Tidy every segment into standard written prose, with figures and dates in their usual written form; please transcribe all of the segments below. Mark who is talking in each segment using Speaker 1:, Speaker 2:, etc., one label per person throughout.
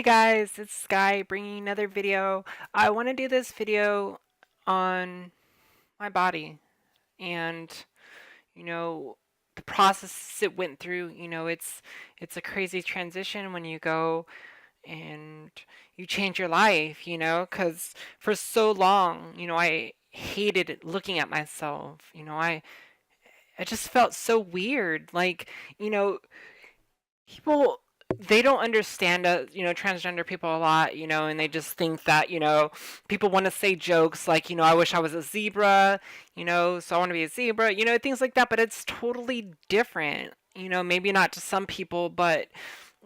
Speaker 1: Hey guys, it's Sky bringing another video. I want to do this video on my body and, you know, the process it went through. It's a crazy transition when you go and you change your life, 'cause for so long, I hated looking at myself. I just felt so weird. You know, people they don't understand transgender people a lot, and they just think that people want to say jokes like, I wish I was a zebra, so I want to be a zebra, things like that, but it's totally different. Maybe not to some people, but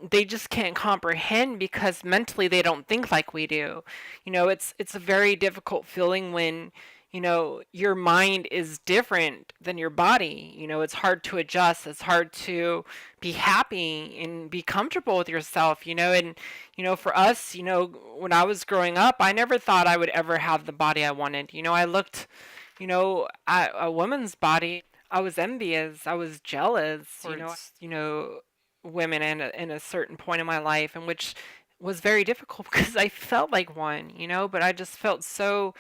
Speaker 1: they just can't comprehend because mentally they don't think like we do. It's a very difficult feeling when your mind is different than your body. It's hard to adjust. It's hard to be happy and be comfortable with yourself, and for us, when I was growing up, I never thought I would ever have the body I wanted. I looked, at a woman's body. I was envious. I was jealous towards, women in a certain point in my life, and which was very difficult because I felt like one, but I just felt so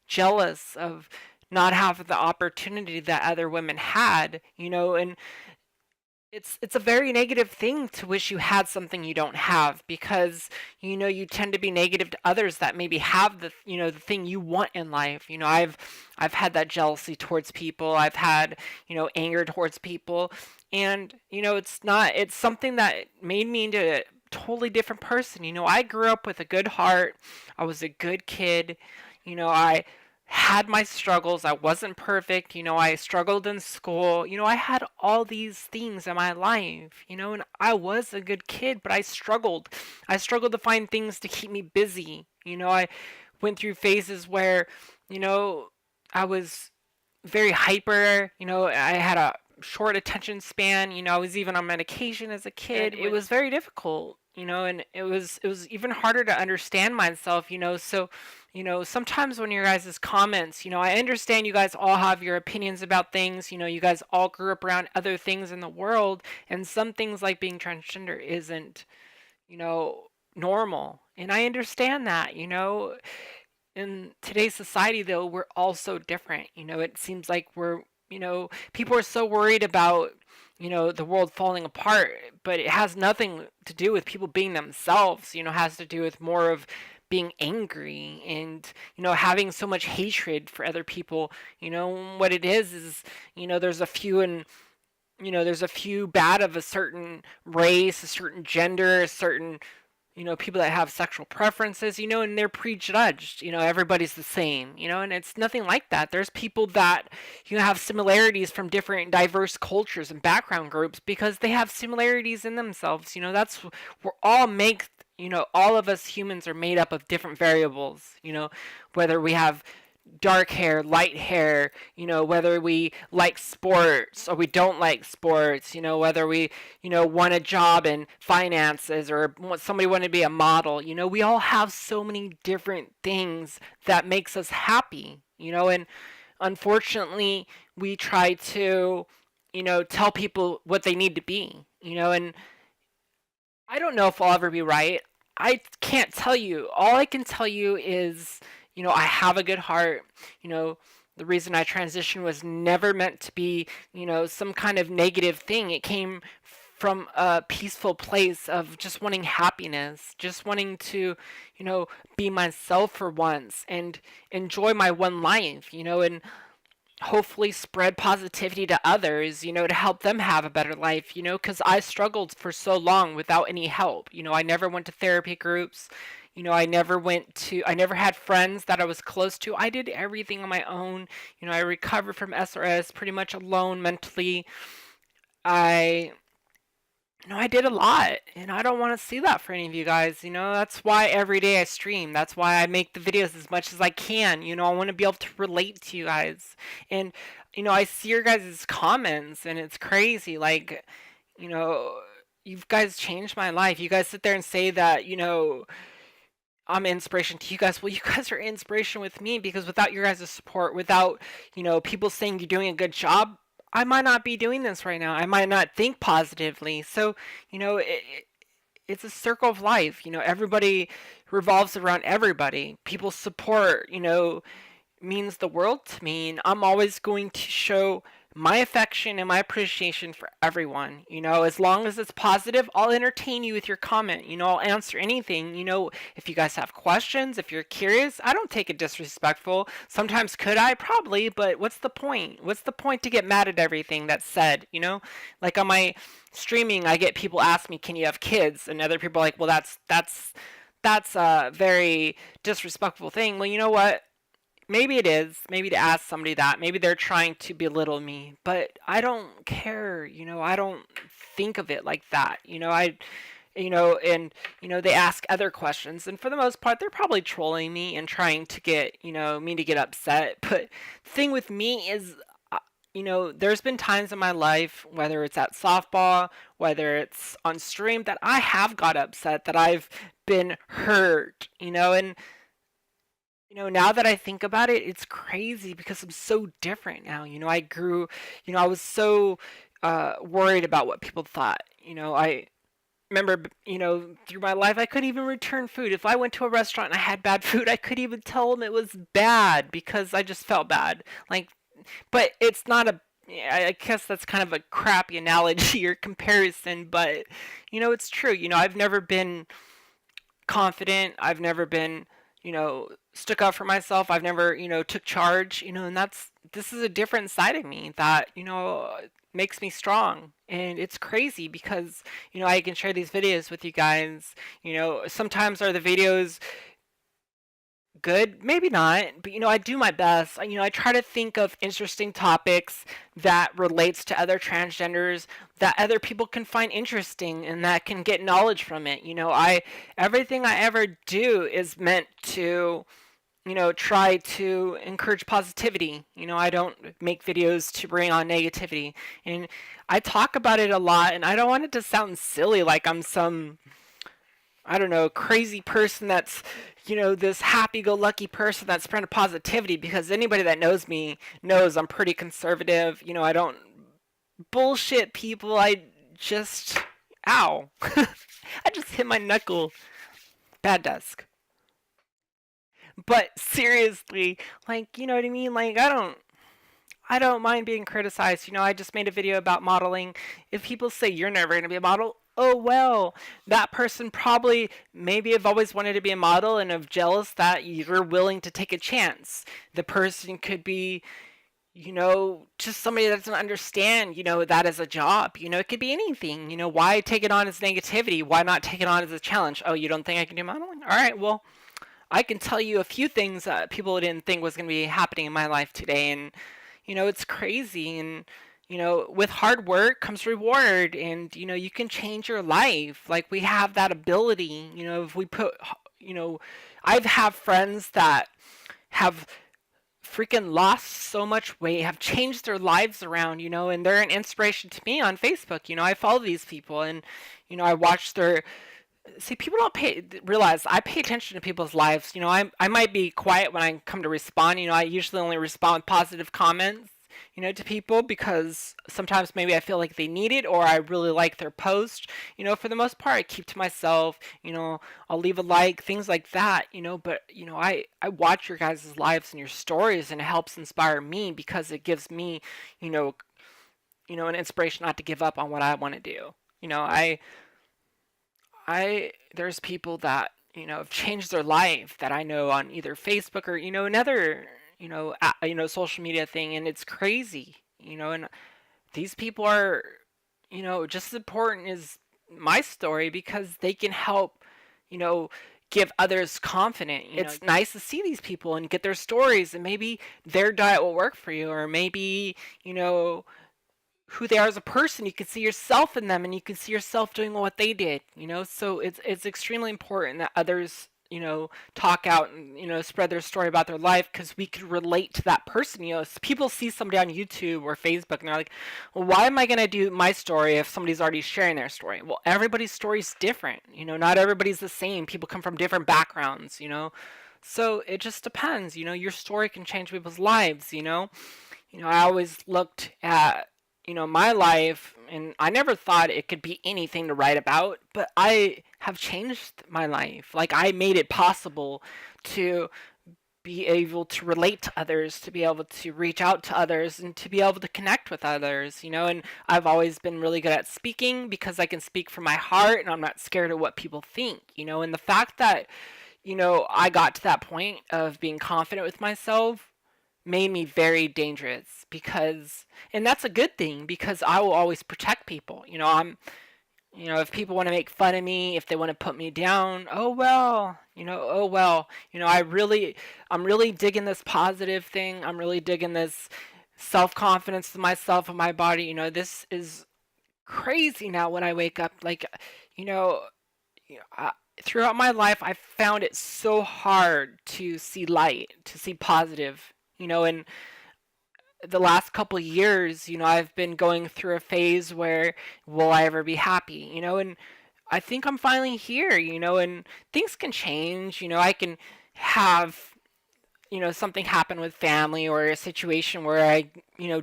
Speaker 1: jealous of not having the opportunity that other women had, and it's a very negative thing to wish you had something you don't have because you tend to be negative to others that maybe have the thing you want in life. I've had that jealousy towards people. I've had anger towards people, and it's something that made me into a totally different person. I grew up with a good heart. I was a good kid. I had my struggles. I wasn't perfect. I struggled in school. I had all these things in my life, and I was a good kid, but I struggled. I struggled to find things to keep me busy. I went through phases where, you know, I was very hyper. I had a short attention span. I was even on medication as a kid. It was very difficult, and it was even harder to understand myself. So sometimes when your guys' comments, I understand you guys all have your opinions about things. You guys all grew up around other things in the world, and some things like being transgender isn't, you know, normal. And I understand that. In today's society, though, we're all so different. It seems like people are so worried about, the world falling apart, but it has nothing to do with people being themselves. It has to do with more of being angry and, having so much hatred for other people. What it is, there's a few and there's a few bad of a certain race, a certain gender, a certain people that have sexual preferences, and they're prejudged. Everybody's the same, and it's nothing like that. There's people that, have similarities from different diverse cultures and background groups because they have similarities in themselves. We're all make, all of us humans are made up of different variables, whether we have dark hair, light hair, whether we like sports or we don't like sports, whether we, want a job in finances or somebody want to be a model. We all have so many different things that makes us happy, and unfortunately we try to, tell people what they need to be, and I don't know if I'll ever be right. I can't tell you. All I can tell you is, I have a good heart. The reason I transitioned was never meant to be, some kind of negative thing. It came from a peaceful place of just wanting happiness, just wanting to, be myself for once and enjoy my one life, and hopefully spread positivity to others, to help them have a better life, because I struggled for so long without any help. I never went to therapy groups. I never had friends that I was close to. I did everything on my own. I recovered from SRS pretty much alone mentally. I, I did a lot, and I don't want to see that for any of you guys. That's why every day I stream. That's why I make the videos as much as I can. I want to be able to relate to you guys. And, I see your guys' comments, and it's crazy. Like, you know, you guys changed my life. You guys sit there and say that, I'm inspiration to you guys. Well, you guys are inspiration with me because without your guys' support, without, people saying you're doing a good job, I might not be doing this right now. I might not think positively. So, it, it's a circle of life. Everybody revolves around everybody. People support, means the world to me, and I'm always going to show my affection and my appreciation for everyone. As long as it's positive, I'll entertain you with your comment. I'll answer anything. If you guys have questions, if you're curious, I don't take it disrespectful. Sometimes could I? Probably, but what's the point? What's the point to get mad at everything that's said? Like on my streaming, I get people ask me, "Can you have kids?" And other people are like, "Well, that's a very disrespectful thing." Well, you know what? Maybe it is. Maybe to ask somebody that. Maybe they're trying to belittle me. But I don't care. I don't think of it like that. They ask other questions. And for the most part, they're probably trolling me and trying to get, me to get upset. But the thing with me is, there's been times in my life, whether it's at softball, whether it's on stream, that I have got upset, that I've been hurt, and now that I think about it, it's crazy because I'm so different now. I grew, I was so worried about what people thought. I remember, through my life, I couldn't even return food. If I went to a restaurant and I had bad food, I couldn't even tell them it was bad because I just felt bad. Like, but it's not a, I guess that's kind of a crappy analogy or comparison, but, it's true. I've never been confident. I've never been, stuck up for myself. I've never, took charge, and this is a different side of me that, makes me strong. And it's crazy because, I can share these videos with you guys. Sometimes are the videos good, maybe not, but I do my best. I try to think of interesting topics that relates to other transgenders that other people can find interesting and that can get knowledge from it. I everything I ever do is meant to try to encourage positivity. I don't make videos to bring on negativity. And I talk about it a lot, and I don't want it to sound silly like I'm some, I don't know, crazy person that's, this happy-go-lucky person that's spreading positivity, because anybody that knows me knows I'm pretty conservative. I don't bullshit people. I just, ow. I just hit my knuckle. Bad desk. But seriously, like, you know what I mean? Like, I don't mind being criticized. I just made a video about modeling. If people say you're never going to be a model, oh well, that person probably maybe have always wanted to be a model and have jealous that you're willing to take a chance. The person could be, just somebody that doesn't understand, that as a job. It could be anything. Why take it on as negativity? Why not take it on as a challenge? Oh, you don't think I can do modeling? All right, well, I can tell you a few things that people didn't think was going to be happening in my life today. And, it's crazy. And, with hard work comes reward. And, you can change your life. Like, we have that ability. If we put, I've have friends that have freaking lost so much weight, have changed their lives around, and they're an inspiration to me on Facebook. I follow these people, and, I watch their, see, people don't realize I pay attention to people's lives. I might be quiet when I come to respond. I usually only respond with positive comments, to people because sometimes maybe I feel like they need it or I really like their post. For the most part, I keep to myself. I'll leave a like, things like that. But I watch your guys' lives and your stories, and it helps inspire me because it gives me, an inspiration not to give up on what I want to do. There's people that have changed their life that I know on either Facebook or another social media thing, and it's crazy. And these people are just as important as my story because they can help give others confidence. It's nice to see these people and get their stories, and maybe their diet will work for you, or maybe who they are as a person. You can see yourself in them, and you can see yourself doing what they did. So it's extremely important that others talk out and spread their story about their life, because we could relate to that person. People see somebody on YouTube or Facebook and they're like, well, why am I going to do my story if somebody's already sharing their story? Well, everybody's story is different. Not everybody's the same. People come from different backgrounds. So it just depends. Your story can change people's lives. I always looked at my life, and I never thought it could be anything to write about, but I have changed my life. Like, I made it possible to be able to relate to others, to be able to reach out to others, and to be able to connect with others, and I've always been really good at speaking because I can speak from my heart and I'm not scared of what people think, and the fact that, I got to that point of being confident with myself made me very dangerous because, and that's a good thing because I will always protect people. If people want to make fun of me, if they want to put me down, oh well, oh well. I'm really digging this positive thing. I'm really digging this self-confidence to myself and my body. This is crazy now when I wake up. Like, you know, I, throughout my life, I found it so hard to see light, to see positive, and the last couple of years, I've been going through a phase where will I ever be happy, and I think I'm finally here, and things can change, I can have, something happen with family or a situation where I,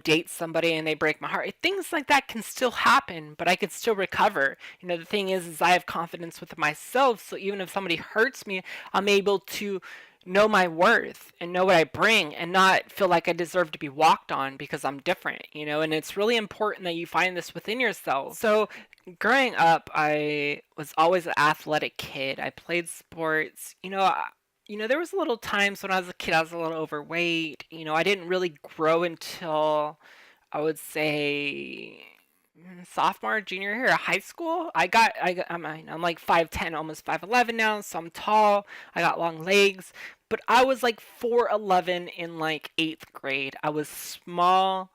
Speaker 1: date somebody and they break my heart. Things like that can still happen, but I could still recover. The thing is I have confidence with myself, so even if somebody hurts me, I'm able to know my worth and know what I bring and not feel like I deserve to be walked on because I'm different, and it's really important that you find this within yourself. So growing up, I was always an athletic kid. I played sports. There was little times when I was a kid I was a little overweight. I didn't really grow until I would say sophomore, junior year of high school. I'm like 5'10", almost 5'11" now, so I'm tall. I got long legs, but I was like 4'11" in like 8th grade. I was small.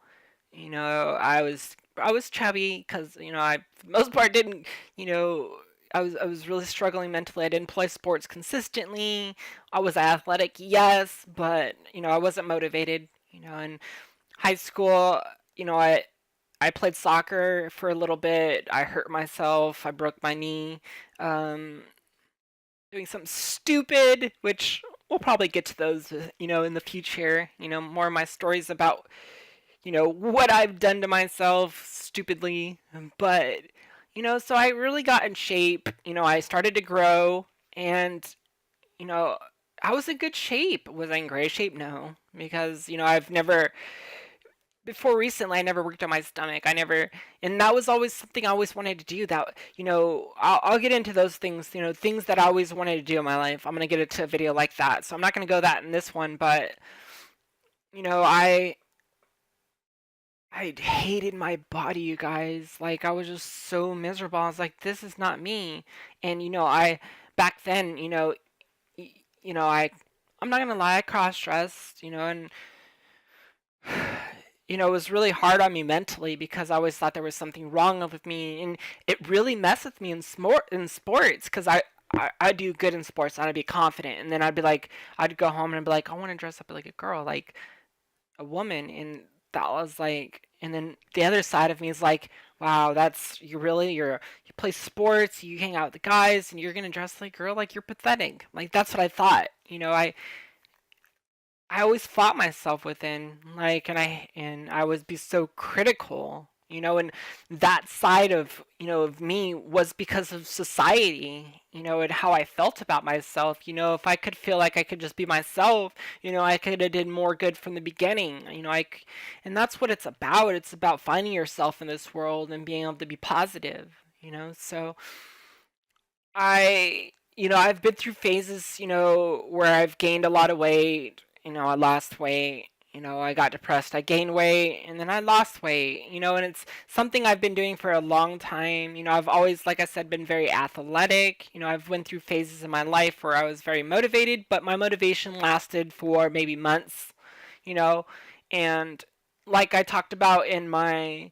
Speaker 1: I was chubby because I for the most part didn't you know I was really struggling mentally. I didn't play sports consistently. I was athletic, yes, but I wasn't motivated. In high school, I played soccer for a little bit. I hurt myself. I broke my knee. Um, Doing something stupid, which we'll probably get to those, in the future. More of my stories about what I've done to myself stupidly. But, so I really got in shape. I started to grow and, you know, I was in good shape. Was I in great shape? No, because, I've never, before recently, I never worked on my stomach. I never, and that was always something I always wanted to do. That, I'll get into those things, things that I always wanted to do in my life. I'm going to get into a video like that. So I'm not going to go that in this one, but, you know, I, I hated my body, you guys. Like, I was just so miserable. I was like, this is not me. And, back then, y- I'm not gonna lie, I cross-dressed, and, it was really hard on me mentally because I always thought there was something wrong with me. And it really messed with me in sports because I do good in sports. I'd be confident. And then I'd go home and I'd be like, I want to dress up like a girl. Like, a woman, and that was like, and then the other side of me is like, wow, you play sports, you hang out with the guys, and you're gonna dress like a girl, like you're pathetic. Like, that's what I thought. I always fought myself within, like, and I would be so critical, and that side of me was because of society, and how I felt about myself. If I could feel like I could just be myself, I could have did more good from the beginning. And that's what it's about. It's about finding yourself in this world and being able to be positive. So I've been through phases, where I've gained a lot of weight, I lost weight, I got depressed, I gained weight, and then I lost weight, and it's something I've been doing for a long time. I've always, like I said, been very athletic. I've went through phases in my life where I was very motivated, but my motivation lasted for maybe months, you know, and like I talked about in my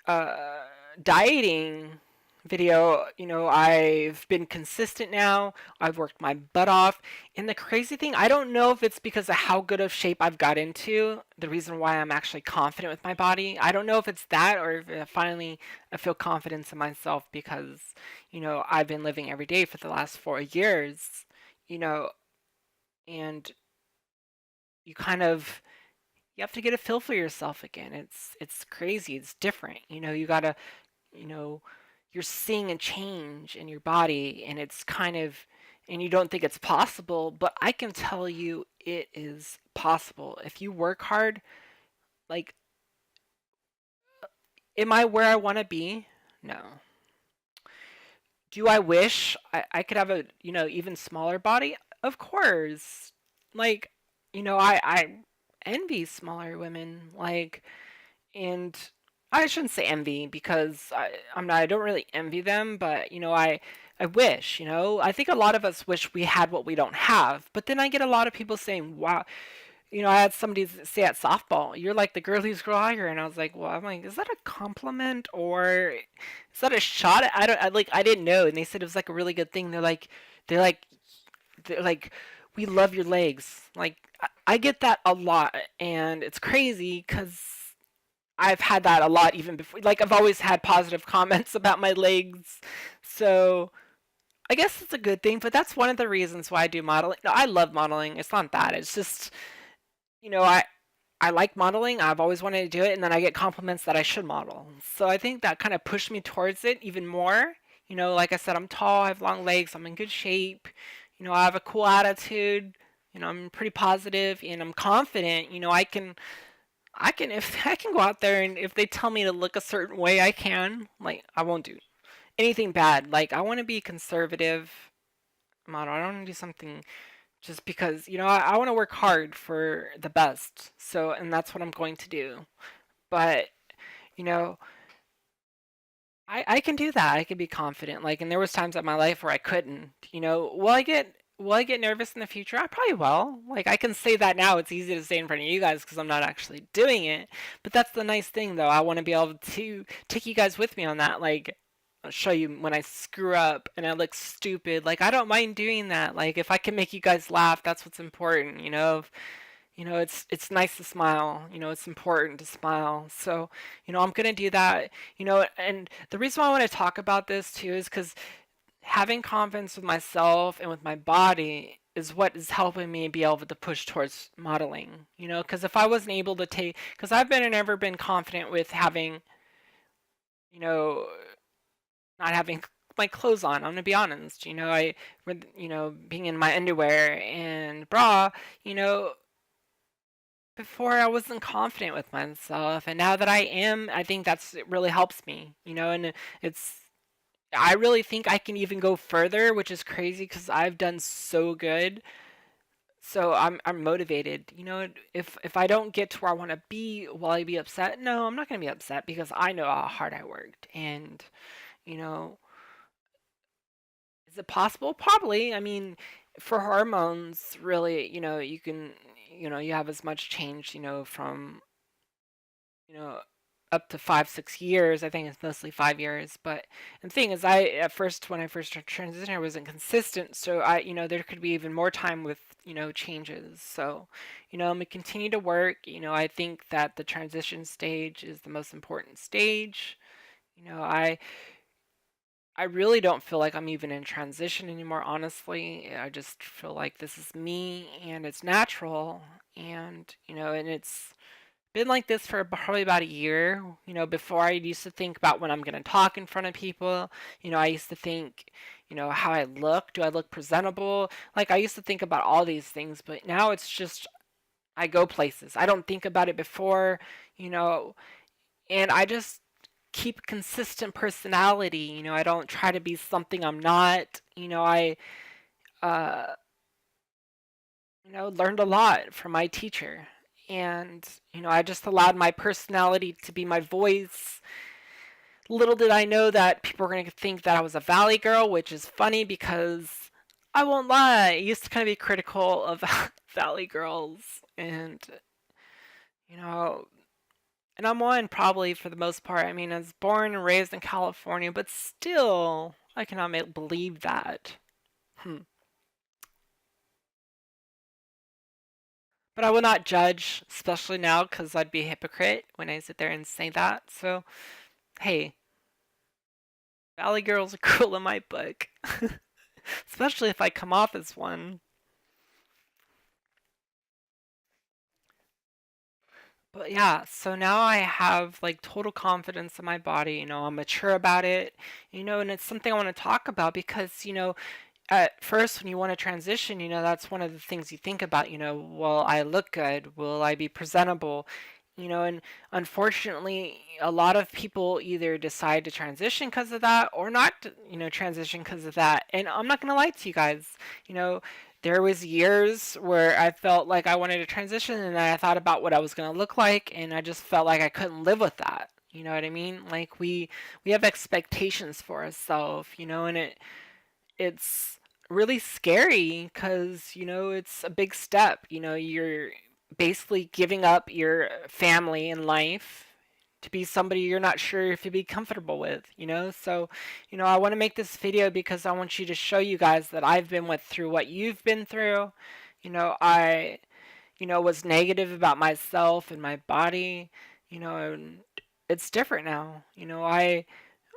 Speaker 1: uh, dieting video, I've been consistent now. I've worked my butt off. And the crazy thing, I don't know if it's because of how good of shape I've got into, the reason why I'm actually confident with my body. I don't know if it's that or if finally I feel confidence in myself because, I've been living every day for the last 4 years, you know, and you kind of you have to get a feel for yourself again. It's crazy. It's different. You gotta, you know, you're seeing a change in your body, and it's kind of, and you don't think it's possible, but I can tell you it is possible if you work hard. Like, am I where I want to be? No. Do I wish I could have a, even smaller body? Of course. Like, I envy smaller women. Like, and I shouldn't say envy because I don't really envy them, but I wish, I think a lot of us wish we had what we don't have. But then I get a lot of people saying, "Wow," I had somebody say at softball, "You're like the girliest girl out here," and I was like, "Well, I'm like, is that a compliment or is that a shot?" I don't, I didn't know, and they said it was like a really good thing. They're like, they're like, "We love your legs." Like, I get that a lot, and it's crazy because I've had that a lot even before. Like, I've always had positive comments about my legs, so I guess it's a good thing. But that's one of the reasons why I do modeling. No, I love modeling. It's not that. It's just, you know, I I like modeling. I've always wanted to do it, and then I get compliments that I should model. So I think that kind of pushed me towards it even more. Like I said, I'm tall, I have long legs, I'm in good shape. I have a cool attitude. I'm pretty positive, and I'm confident. I can if I can go out there, and if they tell me to look a certain way, I can. Like, I won't do anything bad. Like, I want to be conservative model. I don't want to do something just because I want to work hard for the best. So, and that's what I'm going to do. But you know I can do that. I can be confident. Like, and there was times in my life where I couldn't. Will I get nervous in the future? I probably will. Like, I can say that now. It's easy to say in front of you guys because I'm not actually doing it. But that's the nice thing, though. I want to be able to take you guys with me on that. Like, I'll show you when I screw up and I look stupid. Like, I don't mind doing that. Like, if I can make you guys laugh, that's what's important. It's nice to smile. It's important to smile. So, I'm gonna do that. And the reason why I want to talk about this too is because having confidence with myself and with my body is what is helping me be able to push towards modeling. Because if I wasn't able to take, because I've been and never been confident with having, you know, not having my clothes on. I'm gonna be honest. With being in my underwear and bra. You know, Before I wasn't confident with myself, and now that I am, I think it really helps me. And it's I really think I can even go further, which is crazy because I've done so good. So I'm motivated. If I don't get to where I want to be, will I be upset? No, I'm not gonna be upset because I know how hard I worked. And you know, is it possible? Probably. I mean, for hormones, really, you have as much change, from you know, up to 5, 6 years. I think it's mostly 5 years. But the thing is, when I first transitioned, I wasn't consistent. So there could be even more time with, changes. So, I'm gonna continue to work. I think that the transition stage is the most important stage. I really don't feel like I'm even in transition anymore, honestly. I just feel like this is me and it's natural. And it's been like this for probably about a year. Before I used to think about when I'm going to talk in front of people. I used to think, how I look. Do I look presentable? Like, I used to think about all these things, but now it's just, I go places. I don't think about it before, you know, and I just keep consistent personality. I don't try to be something I'm not. I, uh, learned a lot from my teacher. And, I just allowed my personality to be my voice. Little did I know that people were going to think that I was a valley girl, which is funny because I won't lie. I used to kind of be critical of valley girls. You know, and I'm one probably for the most part. I mean, I was born and raised in California, but still, I cannot believe that. Hmm. But I will not judge, especially now, because I'd be a hypocrite when I sit there and say that. So, hey, Valley Girls are cool in my book. Especially if I come off as one. But yeah, so now I have like total confidence in my body. I'm mature about it, and it's something I want to talk about because, at first when you want to transition, that's one of the things you think about, will I look good? Will I be presentable? And unfortunately, a lot of people either decide to transition because of that or not, transition because of that. And I'm not going to lie to you guys, you know, there was years where I felt like I wanted to transition and I thought about what I was going to look like and I just felt like I couldn't live with that. You know what I mean? Like we have expectations for ourselves, and it's really scary because it's a big step. You're basically giving up your family and life to be somebody you're not sure if you'd be comfortable with. So I want to make this video because I want you to show you guys that I've been through what you've been through. I was negative about myself and my body. And it's different now. I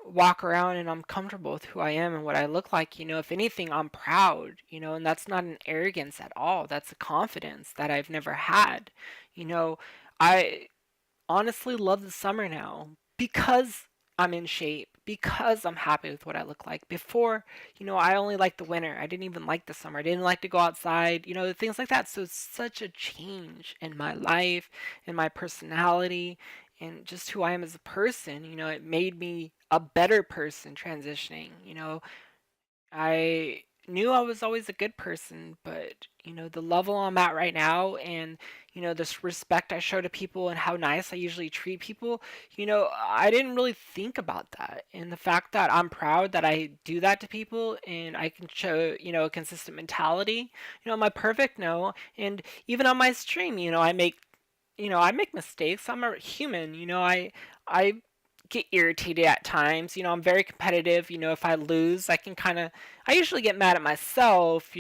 Speaker 1: walk around and I'm comfortable with who I am and what I look like. If anything, I'm proud, and that's not an arrogance at all. That's a confidence that I've never had. I honestly love the summer now because I'm in shape, because I'm happy with what I look like. Before, I only liked the winter. I didn't even like the summer. I didn't like to go outside, things like that. So it's such a change in my life, in my personality, and just who I am as a person. It made me a better person transitioning. I knew I was always a good person, but the level I'm at right now and this respect I show to people and how nice I usually treat people, I didn't really think about that. And the fact that I'm proud that I do that to people and I can show, a consistent mentality, am I perfect? No. And even on my stream, I make mistakes. I'm a human. I get irritated at times. I'm very competitive. If I lose, I usually get mad at myself,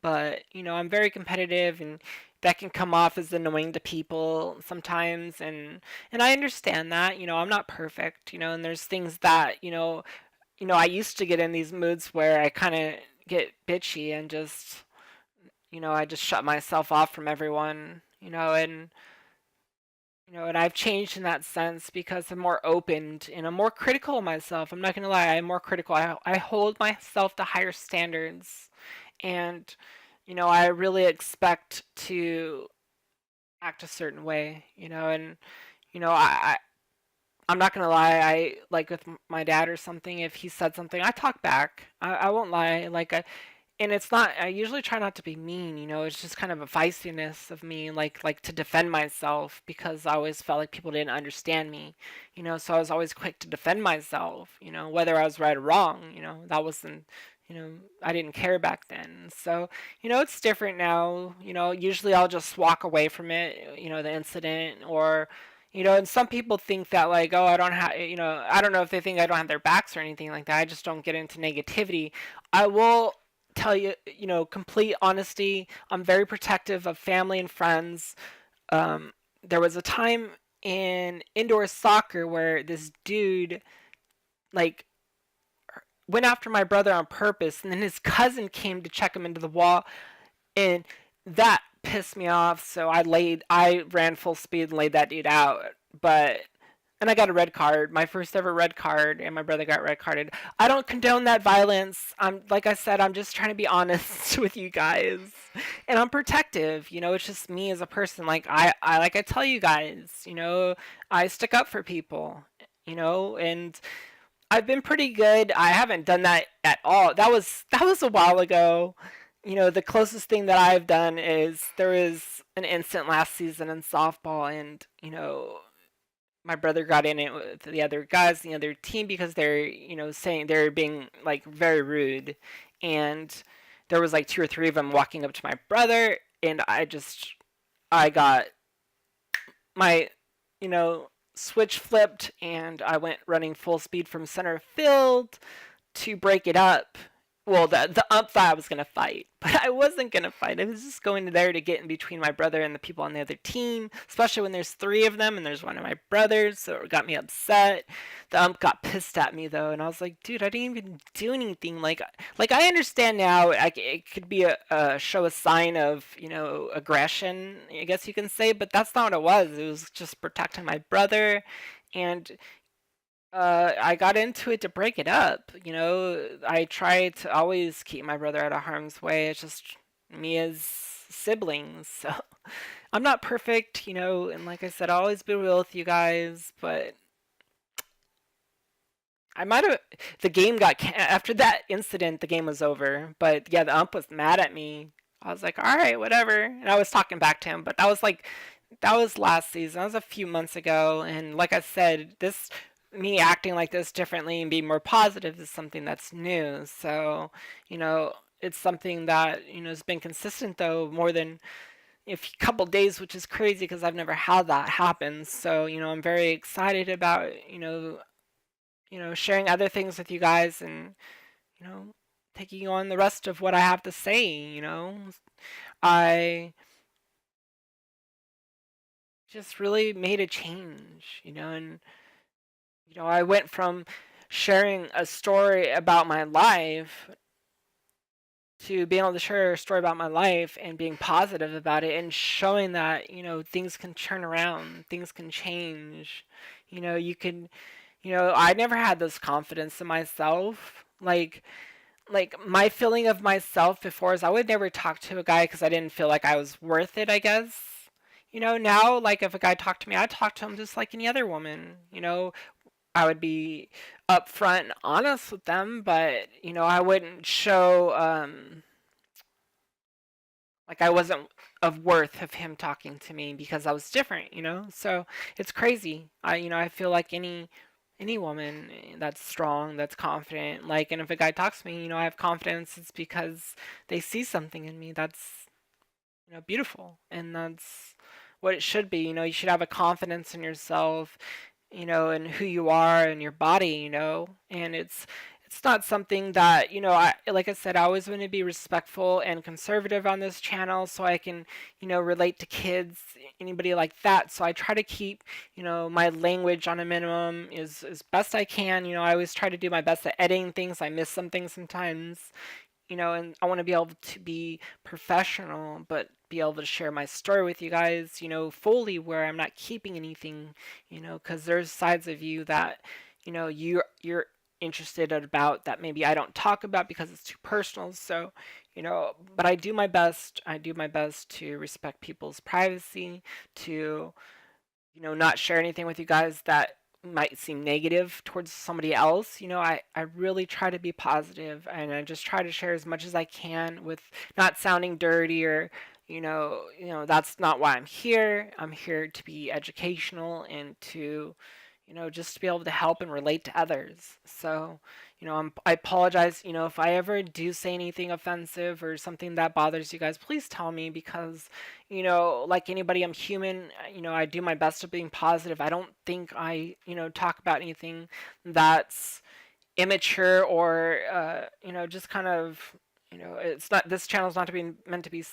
Speaker 1: but, I'm very competitive and that can come off as annoying to people sometimes. And I understand that, I'm not perfect, and there's things that, I used to get in these moods where I kind of get bitchy and just, I just shut myself off from everyone, and I've changed in that sense because I'm more open and I'm more critical of myself. I'm not gonna lie, I'm more critical. I hold myself to higher standards, and I really expect to act a certain way. And I'm not gonna lie. I like with my dad or something. If he said something, I talk back. I won't lie. And it's not, I usually try not to be mean, it's just kind of a feistiness of me, like to defend myself because I always felt like people didn't understand me, so I was always quick to defend myself, whether I was right or wrong. That wasn't, I didn't care back then. So it's different now. Usually I'll just walk away from it, the incident, or and some people think that, like, oh, I don't have, I don't know if they think I don't have their backs or anything like that. I just don't get into negativity. I will tell you, complete honesty, I'm very protective of family and friends. There was a time in indoor soccer where this dude, like, went after my brother on purpose, and then his cousin came to check him into the wall, and that pissed me off. So I ran full speed and laid that dude out. But and I got a red card, my first ever red card, and my brother got red carded. I don't condone that violence. Like I said, I'm just trying to be honest with you guys, and I'm protective. It's just me as a person. Like I tell you guys, I stick up for people. And I've been pretty good. I haven't done that at all. That was a while ago. The closest thing that I've done is there was an incident last season in softball, and my brother got in it with the other guys in the other team because they're saying they're being like very rude, and there was like two or three of them walking up to my brother, and I got my switch flipped and I went running full speed from center field to break it up, well, the ump thought I was gonna fight, but I wasn't gonna fight. I was just going there to get in between my brother and the people on the other team, especially when there's three of them and there's one of my brothers, so it got me upset. The ump got pissed at me though, and I was like, dude, I didn't even do anything. Like I understand now, it could be a show a sign of aggression, I guess you can say, but that's not what it was. It was just protecting my brother, and I got into it to break it up. I try to always keep my brother out of harm's way. It's just me as siblings. So I'm not perfect, and like I said, I'll always be real with you guys, but I might have. The game after that incident, the game was over. But yeah, the ump was mad at me. I was like, all right, whatever. And I was talking back to him, but that was last season. That was a few months ago. And like I said, me acting like this differently and being more positive is something that's new. So, it's something that, has been consistent though more than a couple days, which is crazy because I've never had that happen. So, I'm very excited about, sharing other things with you guys and, you know, taking on the rest of what I have to say. I just really made a change, and I went from sharing a story about my life to being able to share a story about my life and being positive about it and showing that, things can turn around, things can change. You can, I never had this confidence in myself. Like my feeling of myself before is I would never talk to a guy because I didn't feel like I was worth it, I guess. Now, like if a guy talked to me, I'd talk to him just like any other woman. I would be upfront and honest with them, but I wouldn't show like I wasn't of worth of him talking to me because I was different. So it's crazy. I feel like any woman that's strong, that's confident, like, and if a guy talks to me, I have confidence. It's because they see something in me that's beautiful, and that's what it should be. You should have a confidence in yourself, and who you are and your body. And it's not something that, I like I said, I always want to be respectful and conservative on this channel so I can, relate to kids, anybody like that. So I try to keep, my language on a minimum as best I can. I always try to do my best at editing things. I miss some things sometimes, and I want to be able to be professional, but be able to share my story with you guys, fully, where I'm not keeping anything, because there's sides of you that, you're interested about that maybe I don't talk about because it's too personal. So, but I do my best. I do my best to respect people's privacy, to, not share anything with you guys that might seem negative towards somebody else. I really try to be positive, and I just try to share as much as I can with not sounding dirty or that's not why I'm here. I'm here to be educational and to just to be able to help and relate to others. So, I apologize, if I ever do say anything offensive or something that bothers you guys, please tell me because, like anybody, I'm human. I do my best at being positive. I don't think I, talk about anything that's immature or, just kind of, it's not, this channel's not to be meant to be,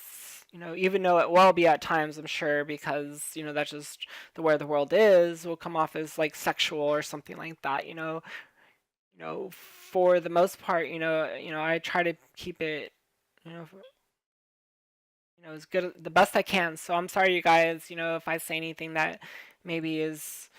Speaker 1: even though it will be at times, I'm sure, because, that's just the way the world is, will come off as like sexual or something like that. For the most part, I try to keep it, as good, the best I can. So I'm sorry, you guys, if I say anything that maybe is,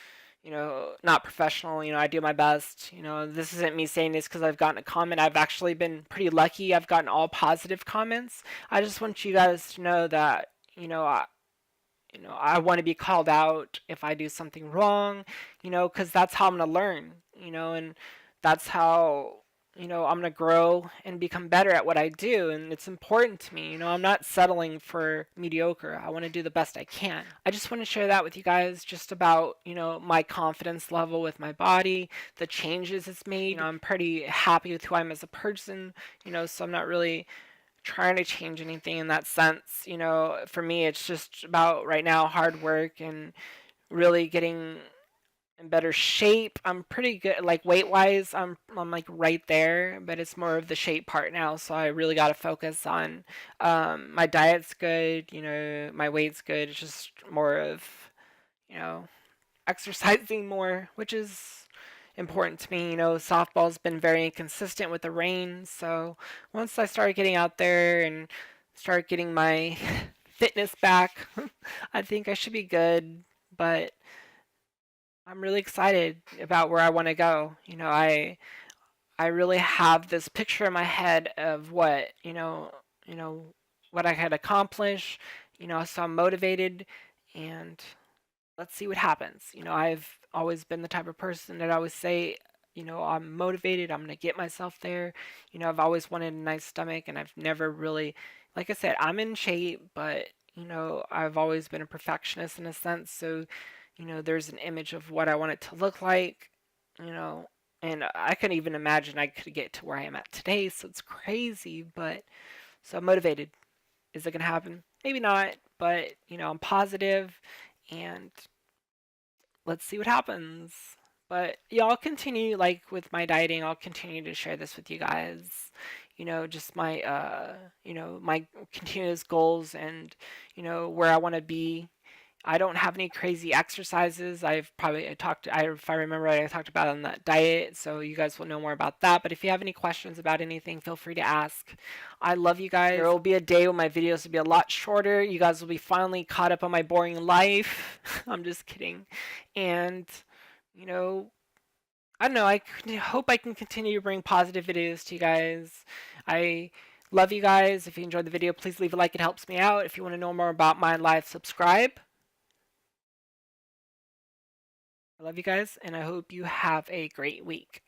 Speaker 1: not professional. I do my best. This isn't me saying this because I've gotten a comment. I've actually been pretty lucky. I've gotten all positive comments. I just want you guys to know that, I want to be called out if I do something wrong, because that's how I'm going to learn, and that's how, I'm going to grow and become better at what I do. And it's important to me. I'm not settling for mediocre. I want to do the best I can. I just want to share that with you guys just about, my confidence level with my body, the changes it's made. I'm pretty happy with who I am as a person, so I'm not really trying to change anything in that sense. For me, it's just about right now hard work and really getting in better shape. I'm pretty good, like weight wise. I'm like right there, but it's more of the shape part now. So I really got to focus on my diet's good. You know, my weight's good. It's just more of, you know, exercising more, which is important to me. You know, softball's been very inconsistent with the rain. So once I start getting out there and start getting my fitness back, I think I should be good. But I'm really excited about where I want to go. You know, I really have this picture in my head of what, you know, what I could accomplish. You know, so I'm motivated, and let's see what happens. You know, I've always been the type of person that I always say, you know, I'm motivated, I'm going to get myself there. You know, I've always wanted a nice stomach, and I've never really, like I said, I'm in shape, but, you know, I've always been a perfectionist in a sense. So, you know, there's an image of what I want it to look like, you know, and I couldn't even imagine I could get to where I am at today. So it's crazy, but so I'm motivated. Is it going to happen? Maybe not, but, you know, I'm positive, and let's see what happens. But y'all continue, like with my dieting, I'll continue to share this with you guys. You know, just my you know, my continuous goals, and you know, where I want to be. I don't have any crazy exercises. I talked, if I remember right, I talked about it on that diet, so you guys will know more about that. But if you have any questions about anything, feel free to ask. I love you guys. There will be a day when my videos will be a lot shorter. You guys will be finally caught up on my boring life. I'm just kidding. And, you know, I don't know. Hope I can continue to bring positive videos to you guys. I love you guys. If you enjoyed the video, please leave a like. It helps me out. If you want to know more about my life, subscribe. I love you guys, and I hope you have a great week.